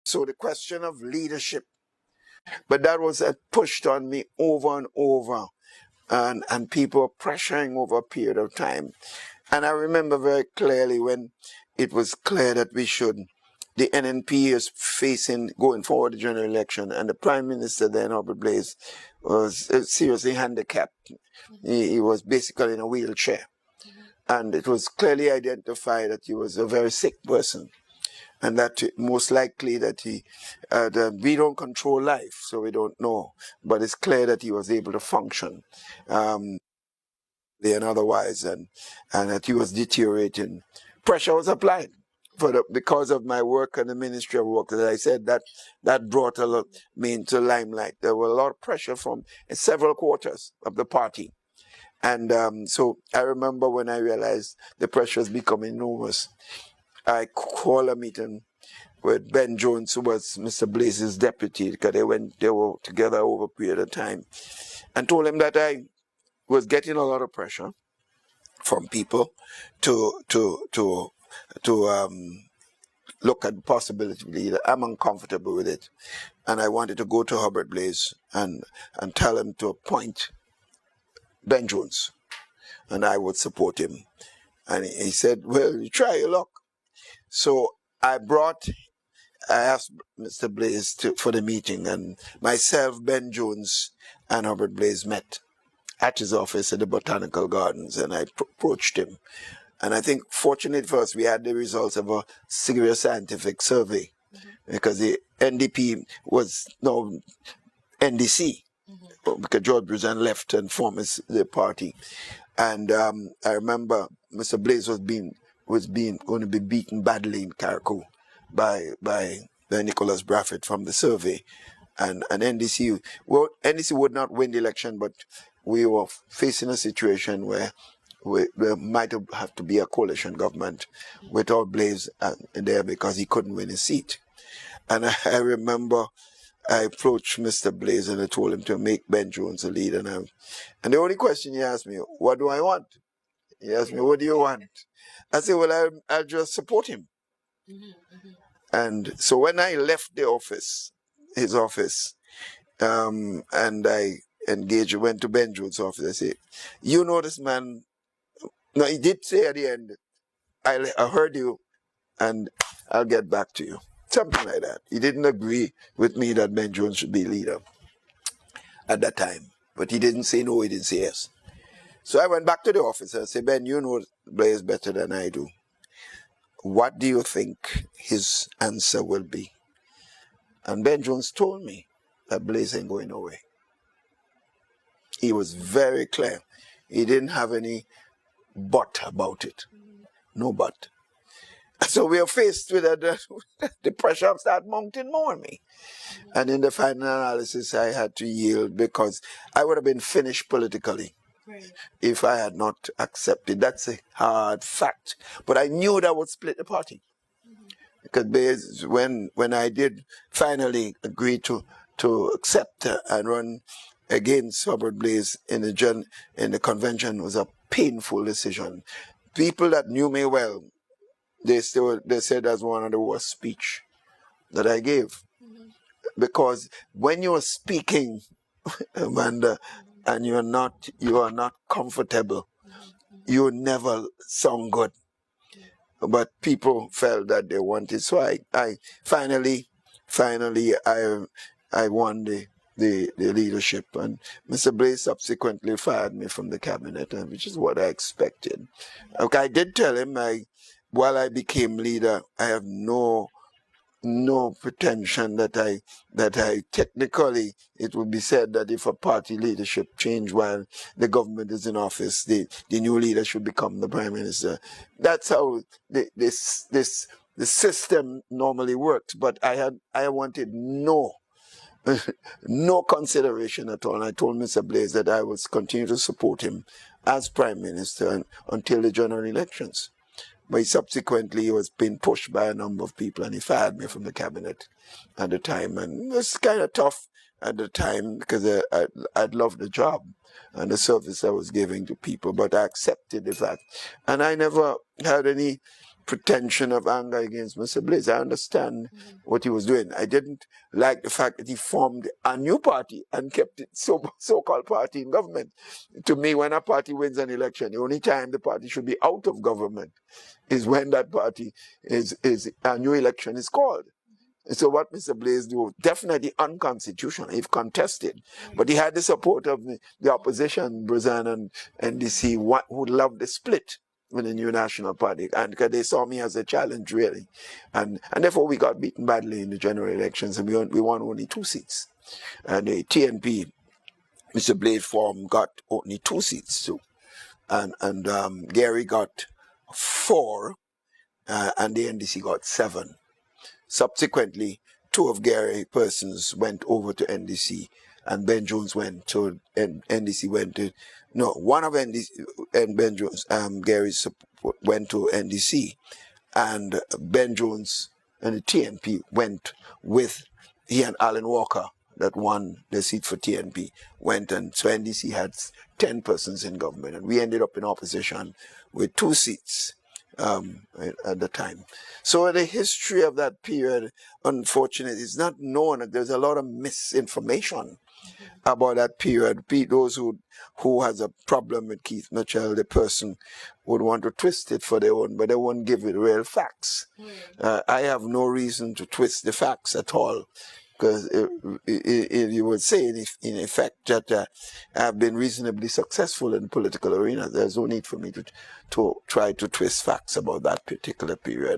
So the question of leadership, but that was pushed on me over and over, and people were pressuring over a period of time. And I remember very clearly when it was clear that the NNP is facing, going forward, the general election, and the Prime Minister then, Albert Blaze, was seriously handicapped. He was basically in a wheelchair. And it was clearly identified that he was a very sick person. And that most likely that we don't control life, so we don't know. But it's clear that he was able to function and otherwise, and that he was deteriorating. Pressure was applied because of my work in the Ministry of Work. As I said, that brought me into limelight. There was a lot of pressure from several quarters of the party. And so I remember when I realized the pressure was becoming enormous, I called a meeting with Ben Jones, who was Mr. Blaze's deputy, because they were together over a period of time, and told him that I was getting a lot of pressure from people to look at the possibility that I'm uncomfortable with it, and I wanted to go to Albert Blaze and tell him to appoint Ben Jones, and I would support him. And he said, well, you try your luck. So I asked Mr. Blaze for the meeting, and myself, Ben Jones, and Albert Blaze met at his office at the Botanical Gardens, and I approached him. And I think, fortunate for us, we had the results of a serious scientific survey, because the NDP was now NDC, because George Bruzan left and formed the party. And I remember Mr. Blaze was going to be beaten badly in Carriacou by Nicholas Braffett from the survey, and NDC would not win the election, but we were facing a situation where there might have to be a coalition government without Blaze there, because he couldn't win his seat. And I remember I approached Mr. Blaze and I told him to make Ben Jones a leader. And the only question he asked me, what do I want? He asked me, what do you want? I said, well, I'll just support him. And so when I left his office, and I went to Ben Jones' office, I said, you know this man. No, he did say at the end, I heard you and I'll get back to you. Something like that. He didn't agree with me that Ben Jones should be leader at that time. But he didn't say no, he didn't say yes. So I went back to the office and said, Ben, you know Blaze better than I do. What do you think his answer will be? And Ben Jones told me that Blaze ain't going away. He was very clear. He didn't have any but about it. No but. So we are faced with the pressure started mounting more on me. And in the final analysis, I had to yield, because I would have been finished politically if I had not accepted. That's a hard fact. But I knew that would split the party. Because when I did finally agree to accept and run against Albert Blaze in the convention, was a painful decision. People that knew me well, they said that's one of the worst speech that I gave. Because when you are speaking, Amanda, and you are not comfortable, you never sound good. But people felt that they wanted. So I finally I won the leadership, and Mr. Blaze subsequently fired me from the cabinet, which is what I expected. Okay, I did tell him while I became leader, I have no pretension that I technically, it would be said that if a party leadership change while the government is in office, the new leader should become the prime minister. That's how the system normally works. But I wanted no consideration at all. And I told Mr. Blaze that I would continue to support him as prime minister until the general elections. But subsequently, he was being pushed by a number of people, and he fired me from the cabinet at the time. And it was kind of tough at the time, because I'd loved the job and the service I was giving to people, but I accepted the fact. And I never had any pretension of anger against Mr. Blaze. I understand what he was doing. I didn't like the fact that he formed a new party and kept it so-called party in government. To me, when a party wins an election, the only time the party should be out of government is when that party is a new election is called. And so what Mr. Blaze do, definitely unconstitutional, if contested. But he had the support of the opposition, Brazan and NDC, who loved the split with the new national party, and because they saw me as a challenge, really. And therefore we got beaten badly in the general elections, and we won only 2 seats. And the TNP, Mr. Blaze form, got only 2 seats too. And Gary got 4, and the NDC got 7. Subsequently, 2 of Gary persons went over to NDC, and Ben Jones went to NDC. One of NDC and Ben Jones, Gary's went to NDC, and Ben Jones and the TNP went with he and Alan Walker that won the seat for TNP went, and so NDC had 10 persons in government, and we ended up in opposition with 2 seats. At the time. So the history of that period, unfortunately, is not known. There's a lot of misinformation about that period. Those who has a problem with Keith Mitchell, the person would want to twist it for their own, but they won't give it real facts. I have no reason to twist the facts at all, because you would say, in effect, that I have been reasonably successful in the political arena. There's no need for me to try to twist facts about that particular period.